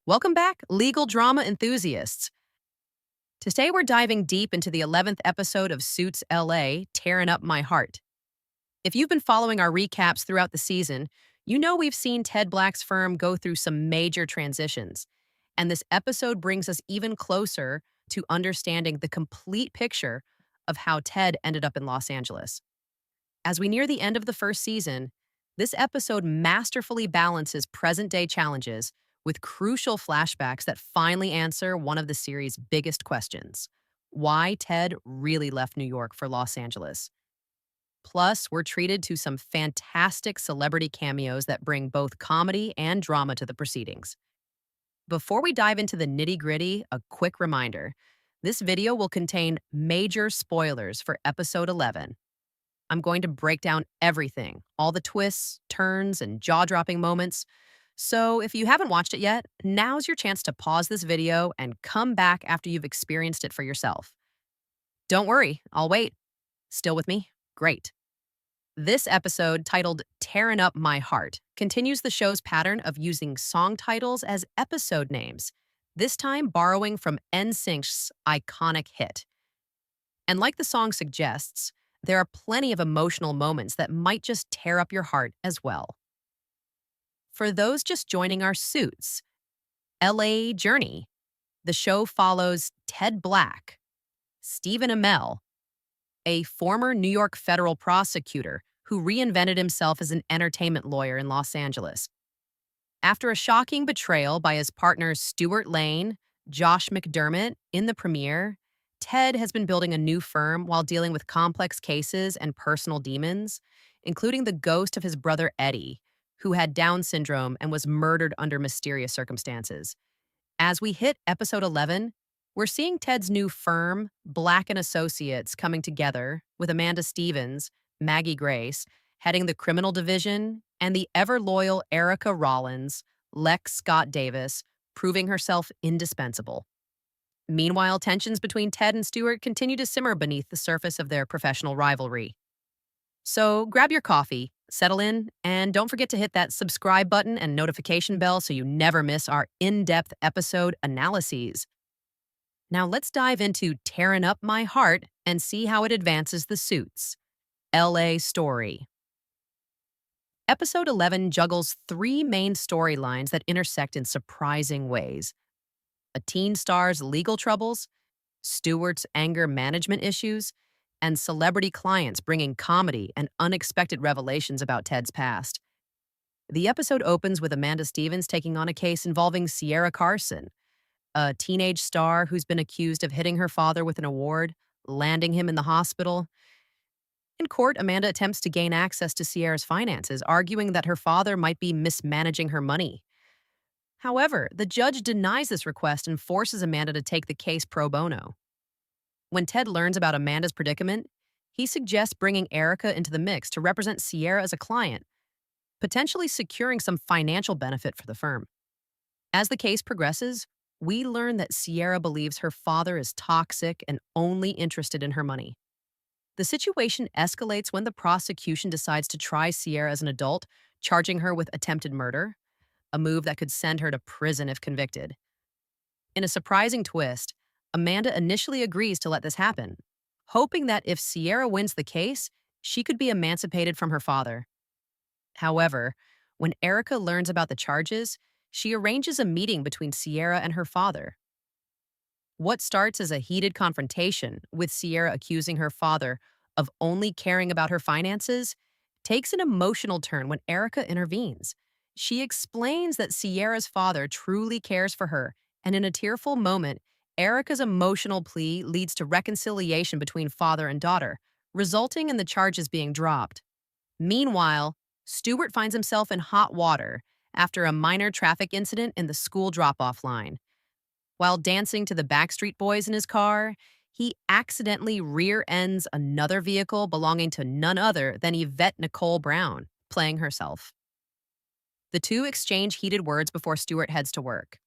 Welcome back, legal drama enthusiasts. Today we're diving deep into the 11th episode of Suits LA, Tearing Up My Heart. If you've been following our recaps throughout the season, you know we've seen Ted Black's firm go through some major transitions. And this episode brings us even closer to understanding the complete picture of how Ted ended up in Los Angeles. As we near the end of the first season, this episode masterfully balances present day challenges with crucial flashbacks that finally answer one of the series' biggest questions: why Ted really left New York for Los Angeles. Plus, we're treated to some fantastic celebrity cameos that bring both comedy and drama to the proceedings. Before we dive into the nitty gritty, a quick reminder: this video will contain major spoilers for episode 11. I'm going to break down everything, all the twists, turns, and jaw dropping moments. So if you haven't watched it yet, now's your chance to pause this video and come back after you've experienced it for yourself. Don't worry, I'll wait. Still with me? Great. This episode, titled Tearing Up My Heart, continues the show's pattern of using song titles as episode names, this time borrowing from NSYNC's iconic hit. And like the song suggests, there are plenty of emotional moments that might just tear up your heart as well. For those just joining our Suits LA journey, the show follows Ted Black, Stephen Amell, a former New York federal prosecutor who reinvented himself as an entertainment lawyer in Los Angeles. After a shocking betrayal by his partners Stuart Lane, Josh McDermott in the premiere, Ted has been building a new firm while dealing with complex cases and personal demons, including the ghost of his brother Eddie, who had Down syndrome and was murdered under mysterious circumstances. As we hit episode 11, we're seeing Ted's new firm, Black and Associates, coming together with Amanda Stevens, Maggie Grace, heading the criminal division, and the ever-loyal Erica Rollins, Lex Scott Davis, proving herself indispensable. Meanwhile, tensions between Ted and Stuart continue to simmer beneath the surface of their professional rivalry. So grab your coffee, settle in, and don't forget to hit that subscribe button and notification bell so you never miss our in-depth episode analyses. Now let's dive into Tearing Up My Heart and see how it advances the Suits LA story. Episode 11 juggles three main storylines that intersect in surprising ways: a teen star's legal troubles, Stewart's anger management issues, and celebrity clients bringing comedy and unexpected revelations about Ted's past. The episode opens with Amanda Stevens taking on a case involving Sierra Carson, a teenage star who's been accused of hitting her father with an award, landing him in the hospital. In court, Amanda attempts to gain access to Sierra's finances, arguing that her father might be mismanaging her money. However, the judge denies this request and forces Amanda to take the case pro bono. When Ted learns about Amanda's predicament, he suggests bringing Erica into the mix to represent Sierra as a client, potentially securing some financial benefit for the firm. As the case progresses, we learn that Sierra believes her father is toxic and only interested in her money. The situation escalates when the prosecution decides to try Sierra as an adult, charging her with attempted murder, a move that could send her to prison if convicted. In a surprising twist, Amanda initially agrees to let this happen, hoping that if Sierra wins the case, she could be emancipated from her father. However, when Erica learns about the charges, she arranges a meeting between Sierra and her father. What starts as a heated confrontation, with Sierra accusing her father of only caring about her finances, takes an emotional turn when Erica intervenes. She explains that Sierra's father truly cares for her, and in a tearful moment, Erica's emotional plea leads to reconciliation between father and daughter, resulting in the charges being dropped. Meanwhile, Stewart finds himself in hot water after a minor traffic incident in the school drop-off line. While dancing to the Backstreet Boys in his car, he accidentally rear-ends another vehicle belonging to none other than Yvette Nicole Brown, playing herself. The two exchange heated words before Stewart heads to work.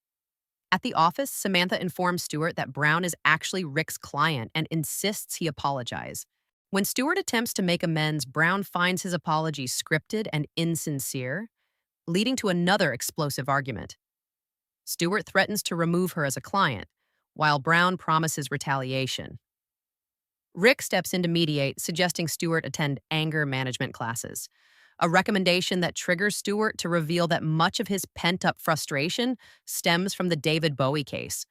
At the office, Samantha informs Stewart that Brown is actually Rick's client and insists he apologize. When Stewart attempts to make amends, Brown finds his apology scripted and insincere, leading to another explosive argument. Stewart threatens to remove her as a client, while Brown promises retaliation. Rick steps in to mediate, suggesting Stewart attend anger management classes, a recommendation that triggers Stewart to reveal that much of his pent up frustration stems from the David Bowie case,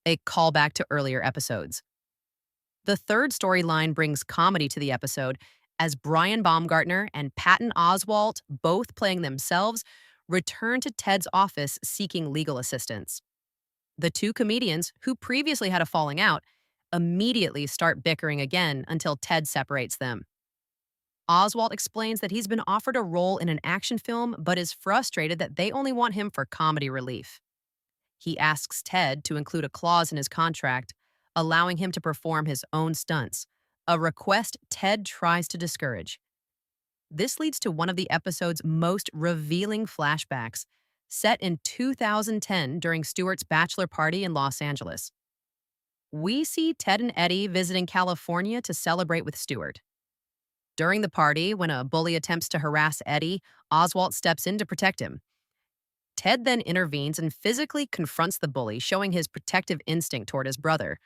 a callback to earlier episodes. The third storyline brings comedy to the episode as Brian Baumgartner and Patton Oswalt, both playing themselves, return to Ted's office seeking legal assistance. The two comedians, who previously had a falling out, immediately start bickering again until Ted separates them. Oswalt explains that he's been offered a role in an action film but is frustrated that they only want him for comedy relief. He asks Ted to include a clause in his contract allowing him to perform his own stunts, a request Ted tries to discourage. This leads to one of the episode's most revealing flashbacks, set in 2010 during Stewart's bachelor party in Los Angeles. We see Ted and Eddie visiting California to celebrate with Stewart. During the party, when a bully attempts to harass Eddie, Oswalt steps in to protect him. Ted then intervenes and physically confronts the bully, showing his protective instinct toward his brother.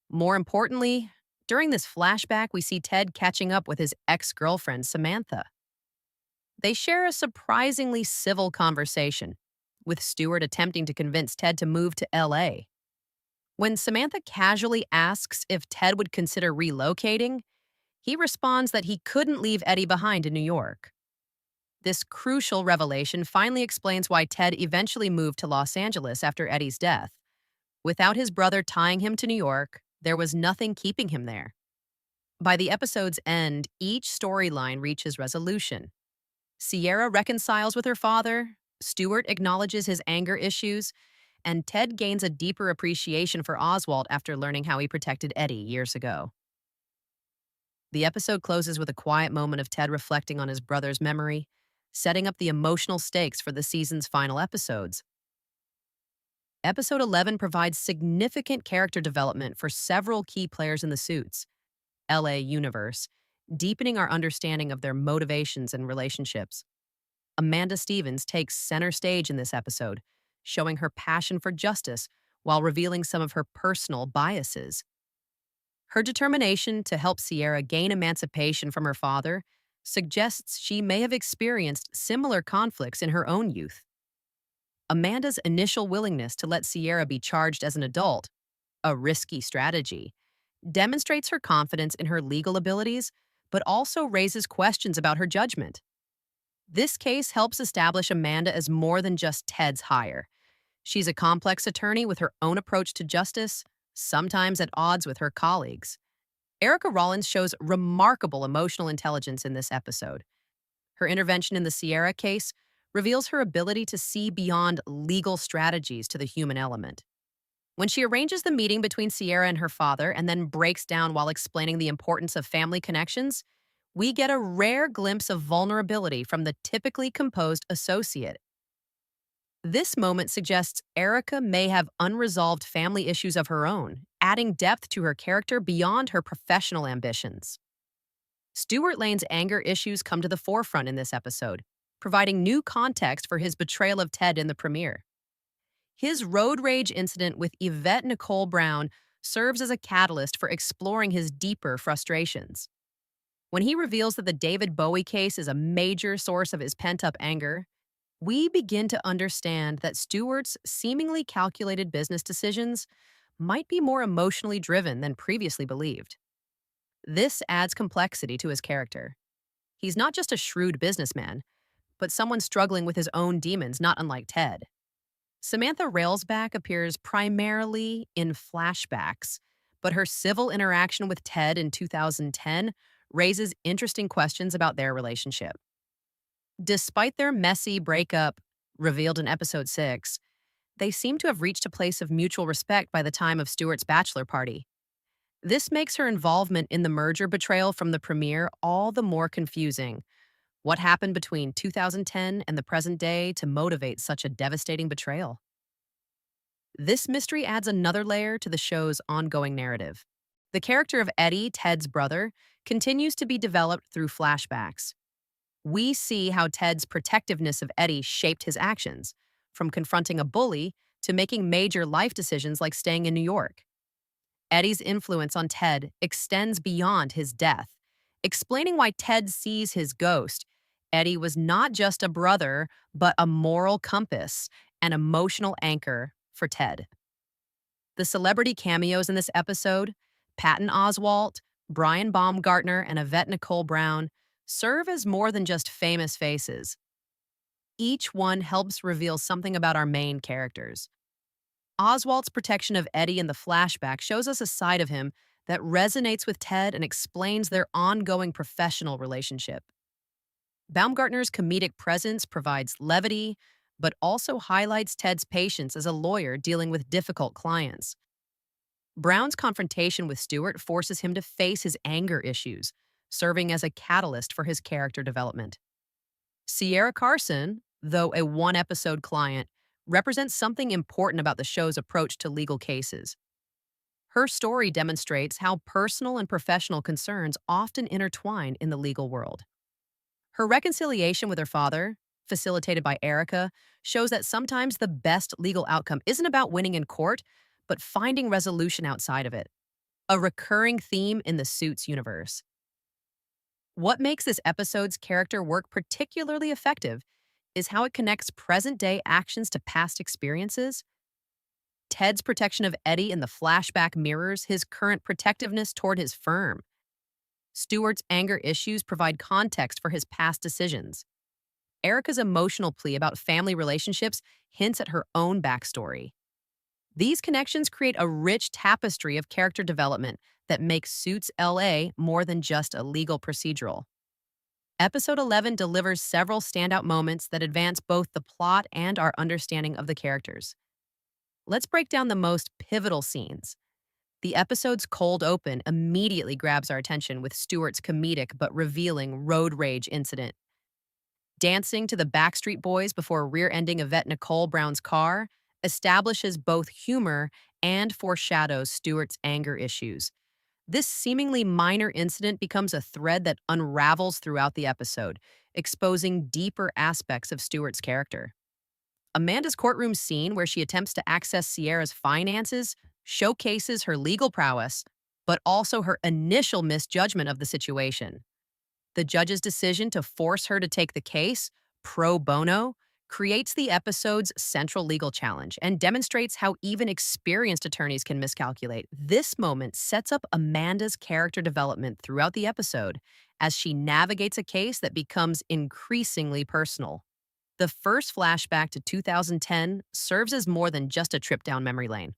More importantly, during this flashback, we see Ted catching up with his ex-girlfriend, Samantha. They share a surprisingly civil conversation, with Stewart attempting to convince Ted to move to LA. When Samantha casually asks if Ted would consider relocating, he responds that he couldn't leave Eddie behind in New York. This crucial revelation finally explains why Ted eventually moved to Los Angeles after Eddie's death. Without his brother tying him to New York, there was nothing keeping him there. By the episode's end, each storyline reaches resolution. Sierra reconciles with her father, Stewart acknowledges his anger issues, and Ted gains a deeper appreciation for Oswald after learning how he protected Eddie years ago. The episode closes with a quiet moment of Ted reflecting on his brother's memory, setting up the emotional stakes for the season's final episodes. Episode 11 provides significant character development for several key players in the Suits LA universe, deepening our understanding of their motivations and relationships. Amanda Stevens takes center stage in this episode, showing her passion for justice while revealing some of her personal biases. Her determination to help Sierra gain emancipation from her father suggests she may have experienced similar conflicts in her own youth. Amanda's initial willingness to let Sierra be charged as an adult, a risky strategy, demonstrates her confidence in her legal abilities, but also raises questions about her judgment. This case helps establish Amanda as more than just Ted's hire. She's a complex attorney with her own approach to justice, sometimes at odds with her colleagues. Erica Rollins shows remarkable emotional intelligence in this episode. Her intervention in the Sierra case reveals her ability to see beyond legal strategies to the human element. When she arranges the meeting between Sierra and her father and then breaks down while explaining the importance of family connections, we get a rare glimpse of vulnerability from the typically composed associate. This moment suggests Erica may have unresolved family issues of her own, adding depth to her character beyond her professional ambitions. Stuart Lane's anger issues come to the forefront in this episode, providing new context for his betrayal of Ted in the premiere. His road rage incident with Yvette Nicole Brown serves as a catalyst for exploring his deeper frustrations. When he reveals that the David Bowie case is a major source of his pent-up anger, we begin to understand that Stewart's seemingly calculated business decisions might be more emotionally driven than previously believed. This adds complexity to his character. He's not just a shrewd businessman, but someone struggling with his own demons, not unlike Ted. Samantha Railsback appears primarily in flashbacks, but her civil interaction with Ted in 2010 raises interesting questions about their relationship. Despite their messy breakup, revealed in episode 6, they seem to have reached a place of mutual respect by the time of Stewart's bachelor party. This makes her involvement in the merger betrayal from the premiere all the more confusing. What happened between 2010 and the present day to motivate such a devastating betrayal? This mystery adds another layer to the show's ongoing narrative. The character of Eddie, Ted's brother, continues to be developed through flashbacks. We see how Ted's protectiveness of Eddie shaped his actions, from confronting a bully to making major life decisions like staying in New York. Eddie's influence on Ted extends beyond his death, explaining why Ted sees his ghost. Eddie was not just a brother, but a moral compass and emotional anchor for Ted. The celebrity cameos in this episode, Patton Oswalt, Brian Baumgartner, and Yvette Nicole Brown, serve as more than just famous faces. Each one helps reveal something about our main characters. Oswald's protection of Eddie in the flashback shows us a side of him that resonates with Ted and explains their ongoing professional relationship. Baumgartner's comedic presence provides levity, but also highlights Ted's patience as a lawyer dealing with difficult clients. Brown's confrontation with Stewart forces him to face his anger issues, serving as a catalyst for his character development. Sierra Carson, though a one-episode client, represents something important about the show's approach to legal cases. Her story demonstrates how personal and professional concerns often intertwine in the legal world. Her reconciliation with her father, facilitated by Erica, shows that sometimes the best legal outcome isn't about winning in court, but finding resolution outside of it. A recurring theme in the Suits universe. What makes this episode's character work particularly effective is how it connects present-day actions to past experiences. Ted's protection of Eddie in the flashback mirrors his current protectiveness toward his firm. Stewart's anger issues provide context for his past decisions. Erica's emotional plea about family relationships hints at her own backstory. These connections create a rich tapestry of character development that makes Suits LA more than just a legal procedural. Episode 11 delivers several standout moments that advance both the plot and our understanding of the characters. Let's break down the most pivotal scenes. The episode's cold open immediately grabs our attention with Stewart's comedic but revealing road rage incident. Dancing to the Backstreet Boys before rear-ending Yvette Nicole Brown's car establishes both humor and foreshadows Stewart's anger issues. This seemingly minor incident becomes a thread that unravels throughout the episode, exposing deeper aspects of Stewart's character. Amanda's courtroom scene, where she attempts to access Sierra's finances, showcases her legal prowess, but also her initial misjudgment of the situation. The judge's decision to force her to take the case, pro bono, creates the episode's central legal challenge and demonstrates how even experienced attorneys can miscalculate. This moment sets up Amanda's character development throughout the episode as she navigates a case that becomes increasingly personal. The first flashback to 2010 serves as more than just a trip down memory lane.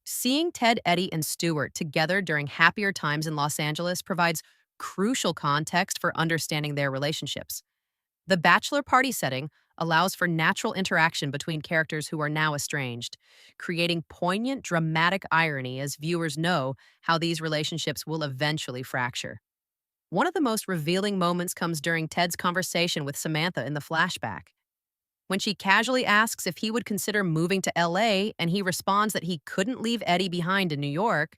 Seeing Ted, Eddie, and Stewart together during happier times in Los Angeles provides crucial context for understanding their relationships. The bachelor party setting allows for natural interaction between characters who are now estranged, creating poignant, dramatic irony as viewers know how these relationships will eventually fracture. One of the most revealing moments comes during Ted's conversation with Samantha in the flashback. When she casually asks if he would consider moving to LA and he responds that he couldn't leave Eddie behind in New York,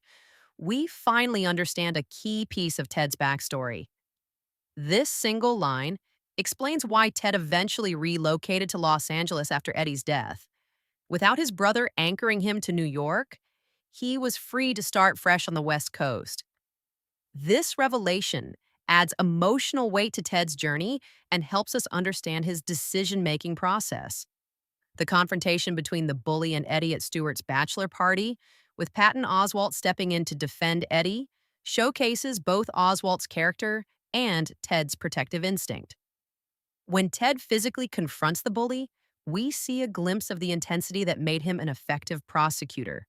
we finally understand a key piece of Ted's backstory. This single line explains why Ted eventually relocated to Los Angeles after Eddie's death. Without his brother anchoring him to New York, he was free to start fresh on the West Coast. This revelation adds emotional weight to Ted's journey and helps us understand his decision-making process. The confrontation between the bully and Eddie at Stewart's bachelor party, with Patton Oswalt stepping in to defend Eddie, showcases both Oswalt's character and Ted's protective instinct. When Ted physically confronts the bully, we see a glimpse of the intensity that made him an effective prosecutor.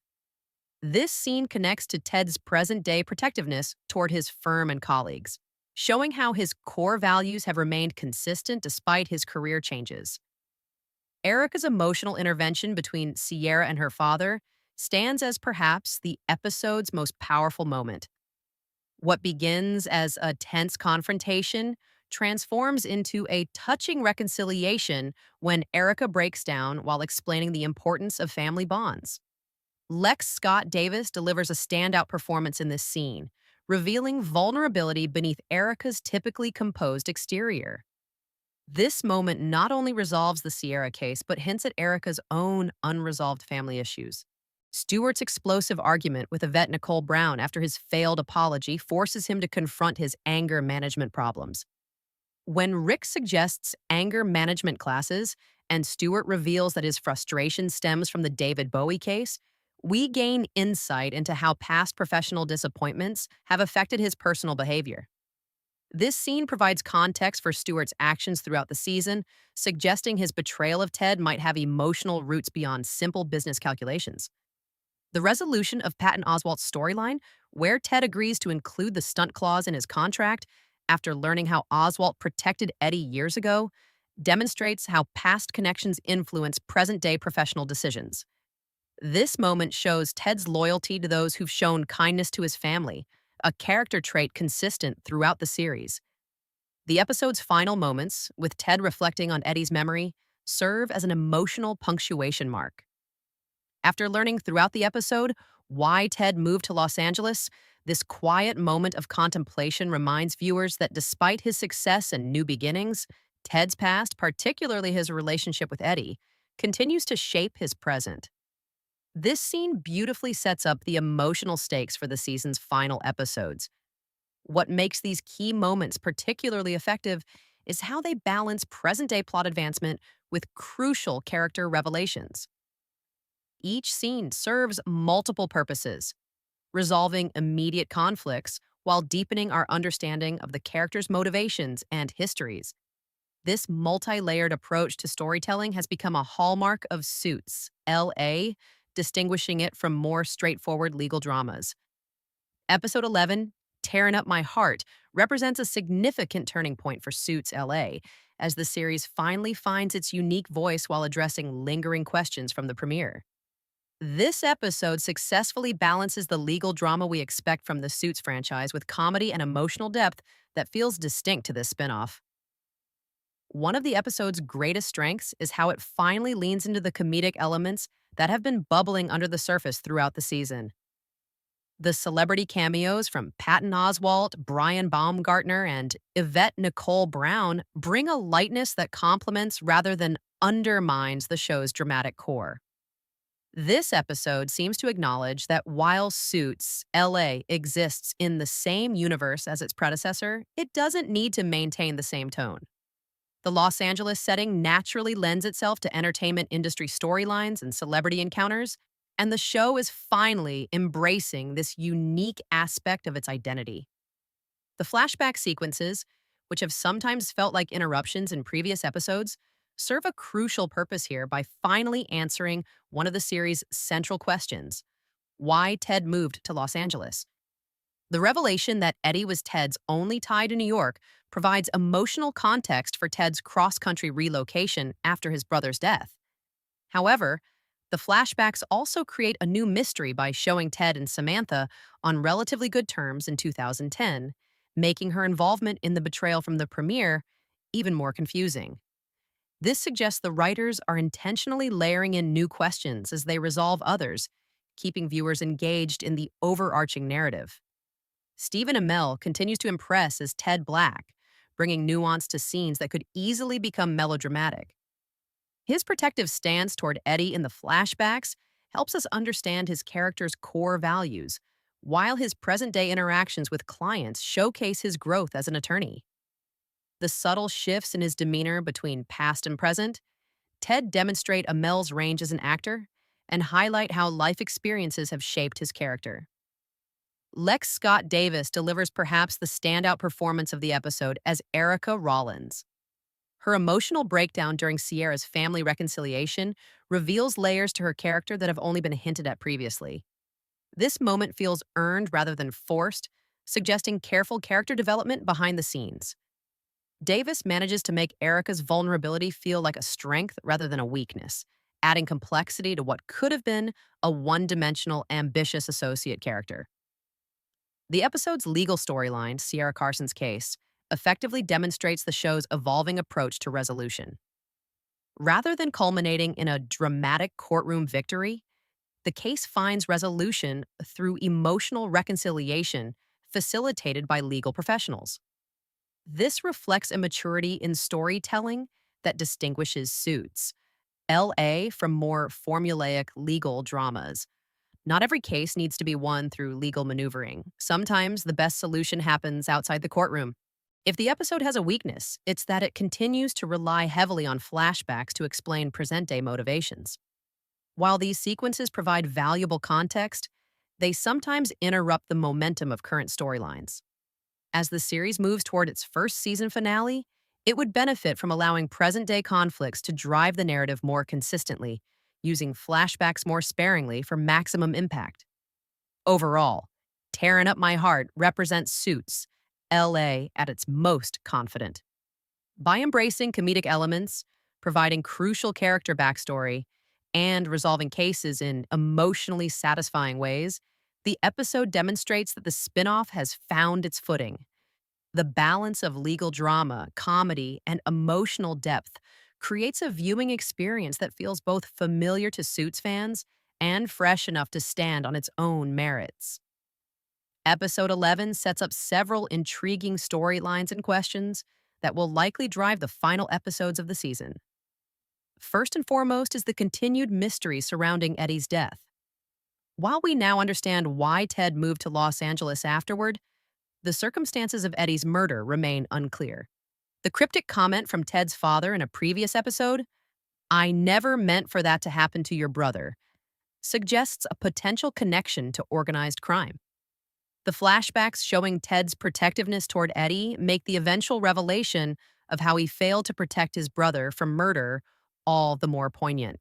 This scene connects to Ted's present-day protectiveness toward his firm and colleagues, showing how his core values have remained consistent despite his career changes. Erica's emotional intervention between Sierra and her father stands as perhaps the episode's most powerful moment. What begins as a tense confrontation transforms into a touching reconciliation when Erica breaks down while explaining the importance of family bonds. Lex Scott Davis delivers a standout performance in this scene, revealing vulnerability beneath Erica's typically composed exterior. This moment not only resolves the Sierra case, but hints at Erica's own unresolved family issues. Stewart's explosive argument with Yvette Nicole Brown after his failed apology forces him to confront his anger management problems. When Rick suggests anger management classes and Stewart reveals that his frustration stems from the David Bowie case, we gain insight into how past professional disappointments have affected his personal behavior. This scene provides context for Stewart's actions throughout the season, suggesting his betrayal of Ted might have emotional roots beyond simple business calculations. The resolution of Patton Oswalt's storyline, where Ted agrees to include the stunt clause in his contract after learning how Oswalt protected Eddie years ago, demonstrates how past connections influence present day professional decisions. This moment shows Ted's loyalty to those who've shown kindness to his family, a character trait consistent throughout the series. The episode's final moments, with Ted reflecting on Eddie's memory, serve as an emotional punctuation mark. After learning throughout the episode why Ted moved to Los Angeles, this quiet moment of contemplation reminds viewers that despite his success and new beginnings, Ted's past, particularly his relationship with Eddie, continues to shape his present. This scene beautifully sets up the emotional stakes for the season's final episodes. What makes these key moments particularly effective is how they balance present day plot advancement with crucial character revelations. Each scene serves multiple purposes, resolving immediate conflicts while deepening our understanding of the characters' motivations and histories. This multi layered approach to storytelling has become a hallmark of Suits, LA, distinguishing it from more straightforward legal dramas. Episode 11, Tearing Up My Heart, represents a significant turning point for Suits LA, as the series finally finds its unique voice while addressing lingering questions from the premiere. This episode successfully balances the legal drama we expect from the Suits franchise with comedy and emotional depth that feels distinct to this spinoff. One of the episode's greatest strengths is how it finally leans into the comedic elements that have been bubbling under the surface throughout the season. The celebrity cameos from Patton Oswalt, Brian Baumgartner, and Yvette Nicole Brown bring a lightness that complements rather than undermines the show's dramatic core. This episode seems to acknowledge that while Suits LA exists in the same universe as its predecessor, it doesn't need to maintain the same tone. The Los Angeles setting naturally lends itself to entertainment industry storylines and celebrity encounters, and the show is finally embracing this unique aspect of its identity. The flashback sequences, which have sometimes felt like interruptions in previous episodes, serve a crucial purpose here by finally answering one of the series' central questions: why Ted moved to Los Angeles. The revelation that Eddie was Ted's only tie to New York provides emotional context for Ted's cross country relocation after his brother's death. However, the flashbacks also create a new mystery by showing Ted and Samantha on relatively good terms in 2010, making her involvement in the betrayal from the premiere even more confusing. This suggests the writers are intentionally layering in new questions as they resolve others, keeping viewers engaged in the overarching narrative. Stephen Amell continues to impress as Ted Black, bringing nuance to scenes that could easily become melodramatic. His protective stance toward Eddie in the flashbacks helps us understand his character's core values, while his present-day interactions with clients showcase his growth as an attorney. The subtle shifts in his demeanor between past and present, Ted demonstrate Amell's range as an actor and highlight how life experiences have shaped his character. Lex Scott Davis delivers perhaps the standout performance of the episode as Erica Rollins. Her emotional breakdown during Sierra's family reconciliation reveals layers to her character that have only been hinted at previously. This moment feels earned rather than forced, suggesting careful character development behind the scenes. Davis manages to make Erica's vulnerability feel like a strength rather than a weakness, adding complexity to what could have been a one-dimensional, ambitious associate character. The episode's legal storyline, Sierra Carson's case, effectively demonstrates the show's evolving approach to resolution. Rather than culminating in a dramatic courtroom victory, the case finds resolution through emotional reconciliation facilitated by legal professionals. This reflects a maturity in storytelling that distinguishes Suits, LA, from more formulaic legal dramas. Not every case needs to be won through legal maneuvering. Sometimes the best solution happens outside the courtroom. If the episode has a weakness, it's that it continues to rely heavily on flashbacks to explain present day motivations. While these sequences provide valuable context, they sometimes interrupt the momentum of current storylines. As the series moves toward its first season finale, it would benefit from allowing present day conflicts to drive the narrative more consistently, using flashbacks more sparingly for maximum impact. Overall, Tearing Up My Heart represents Suits, LA at its most confident. By embracing comedic elements, providing crucial character backstory, and resolving cases in emotionally satisfying ways, the episode demonstrates that the spin-off has found its footing. The balance of legal drama, comedy, and emotional depth creates a viewing experience that feels both familiar to Suits fans and fresh enough to stand on its own merits. Episode 11 sets up several intriguing storylines and questions that will likely drive the final episodes of the season. First and foremost is the continued mystery surrounding Eddie's death. While we now understand why Ted moved to Los Angeles afterward, the circumstances of Eddie's murder remain unclear. The cryptic comment from Ted's father in a previous episode, "I never meant for that to happen to your brother," suggests a potential connection to organized crime. The flashbacks showing Ted's protectiveness toward Eddie make the eventual revelation of how he failed to protect his brother from murder all the more poignant.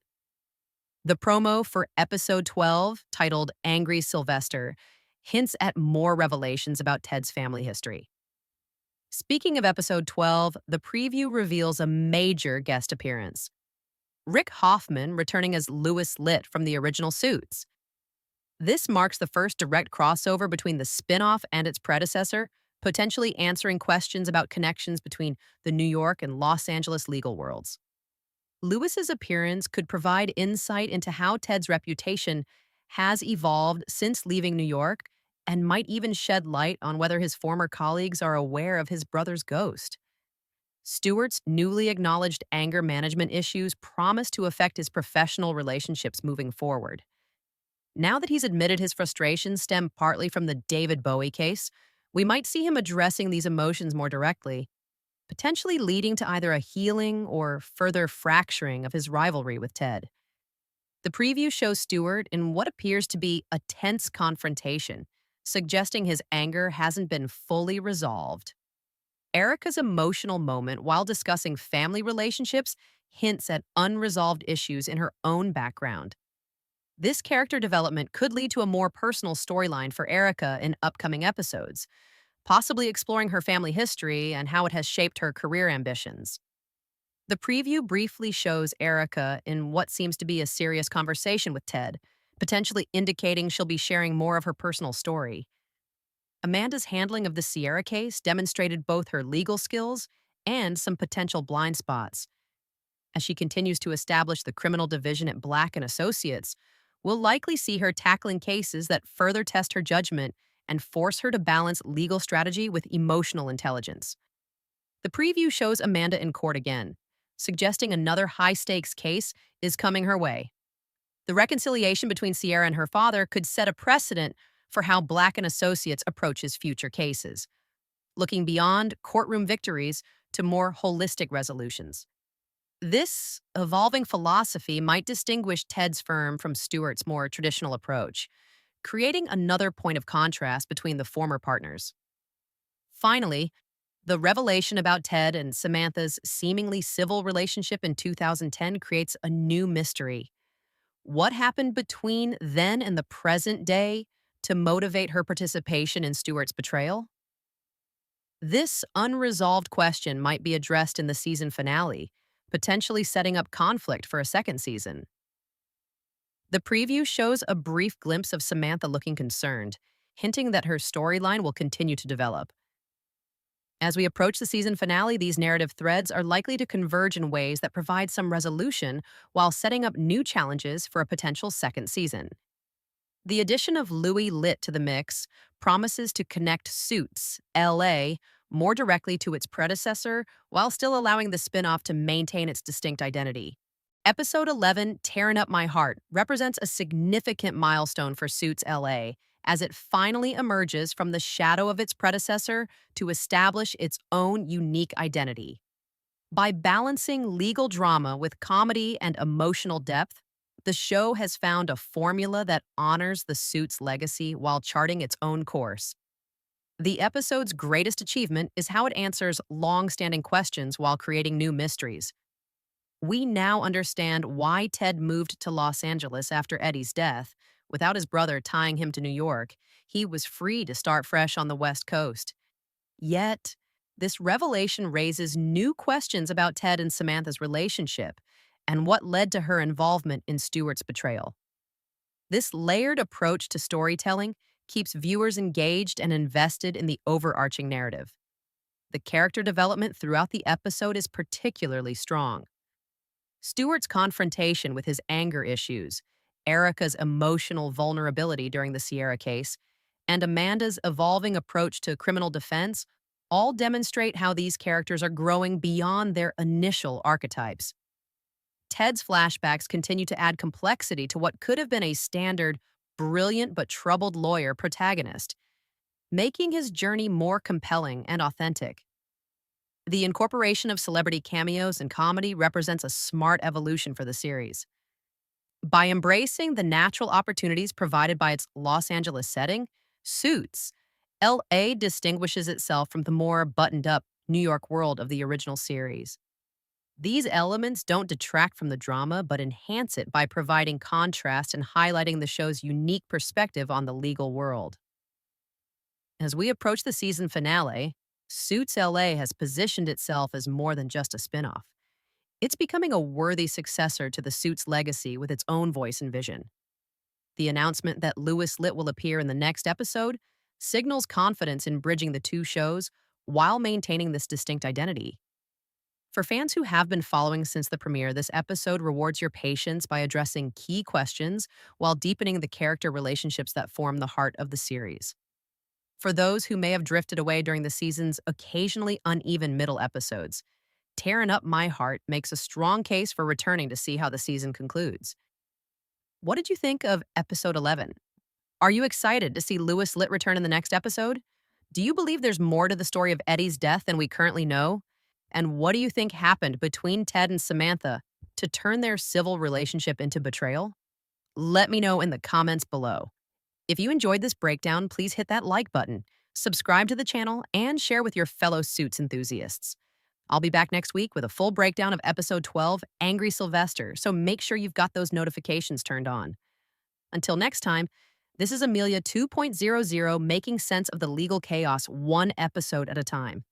The promo for episode 12, titled Angry Sylvester, hints at more revelations about Ted's family history. Speaking of episode 12, the preview reveals a major guest appearance. Rick Hoffman returning as Louis Litt from the original Suits. This marks the first direct crossover between the spin-off and its predecessor, potentially answering questions about connections between the New York and Los Angeles legal worlds. Lewis's appearance could provide insight into how Ted's reputation has evolved since leaving New York and might even shed light on whether his former colleagues are aware of his brother's ghost. Stewart's newly acknowledged anger management issues promise to affect his professional relationships moving forward. Now that he's admitted his frustrations stem partly from the David Bowie case, we might see him addressing these emotions more directly, potentially leading to either a healing or further fracturing of his rivalry with Ted. The preview shows Stewart in what appears to be a tense confrontation, suggesting his anger hasn't been fully resolved. Erica's emotional moment while discussing family relationships hints at unresolved issues in her own background. This character development could lead to a more personal storyline for Erica in upcoming episodes, possibly exploring her family history and how it has shaped her career ambitions. The preview briefly shows Erica in what seems to be a serious conversation with Ted, potentially indicating she'll be sharing more of her personal story. Amanda's handling of the Sierra case demonstrated both her legal skills and some potential blind spots. As she continues to establish the criminal division at Black and Associates, we'll likely see her tackling cases that further test her judgment and force her to balance legal strategy with emotional intelligence. The preview shows Amanda in court again, suggesting another high-stakes case is coming her way. The reconciliation between Sierra and her father could set a precedent for how Black and Associates approaches future cases, looking beyond courtroom victories to more holistic resolutions. This evolving philosophy might distinguish Ted's firm from Stewart's more traditional approach, creating another point of contrast between the former partners. Finally, the revelation about Ted and Samantha's seemingly civil relationship in 2010 creates a new mystery. What happened between then and the present day to motivate her participation in Stewart's betrayal? This unresolved question might be addressed in the season finale, potentially setting up conflict for a second season. The preview shows a brief glimpse of Samantha looking concerned, hinting that her storyline will continue to develop. As we approach the season finale, these narrative threads are likely to converge in ways that provide some resolution while setting up new challenges for a potential second season. The addition of Louis Litt to the mix promises to connect Suits, LA, more directly to its predecessor while still allowing the spin-off to maintain its distinct identity. Episode 11, Tearing Up My Heart, represents a significant milestone for Suits LA as it finally emerges from the shadow of its predecessor to establish its own unique identity. By balancing legal drama with comedy and emotional depth, the show has found a formula that honors the Suits legacy while charting its own course. The episode's greatest achievement is how it answers long-standing questions while creating new mysteries. We now understand why Ted moved to Los Angeles after Eddie's death. Without his brother tying him to New York, he was free to start fresh on the West Coast. Yet, this revelation raises new questions about Ted and Samantha's relationship and what led to her involvement in Stewart's betrayal. This layered approach to storytelling keeps viewers engaged and invested in the overarching narrative. The character development throughout the episode is particularly strong. Stewart's confrontation with his anger issues, Erica's emotional vulnerability during the Sierra case, and Amanda's evolving approach to criminal defense all demonstrate how these characters are growing beyond their initial archetypes. Ted's flashbacks continue to add complexity to what could have been a standard, brilliant but troubled lawyer protagonist, making his journey more compelling and authentic. The incorporation of celebrity cameos and comedy represents a smart evolution for the series. By embracing the natural opportunities provided by its Los Angeles setting, Suits, LA distinguishes itself from the more buttoned-up New York world of the original series. These elements don't detract from the drama, but enhance it by providing contrast and highlighting the show's unique perspective on the legal world. As we approach the season finale, Suits LA has positioned itself as more than just a spinoff. It's becoming a worthy successor to the Suits legacy with its own voice and vision. The announcement that Louis Litt will appear in the next episode signals confidence in bridging the two shows while maintaining this distinct identity. For fans who have been following since the premiere, this episode rewards your patience by addressing key questions while deepening the character relationships that form the heart of the series. For those who may have drifted away during the season's occasionally uneven middle episodes, Tearing Up My Heart makes a strong case for returning to see how the season concludes. What did you think of episode 11? Are you excited to see Louis Litt return in the next episode? Do you believe there's more to the story of Eddie's death than we currently know? And what do you think happened between Ted and Samantha to turn their civil relationship into betrayal? Let me know in the comments below. If you enjoyed this breakdown, please hit that like button, subscribe to the channel, and share with your fellow Suits enthusiasts. I'll be back next week with a full breakdown of episode 12, Angry Sylvester, so make sure you've got those notifications turned on. Until next time, this is Amelia 2.00 making sense of the legal chaos one episode at a time.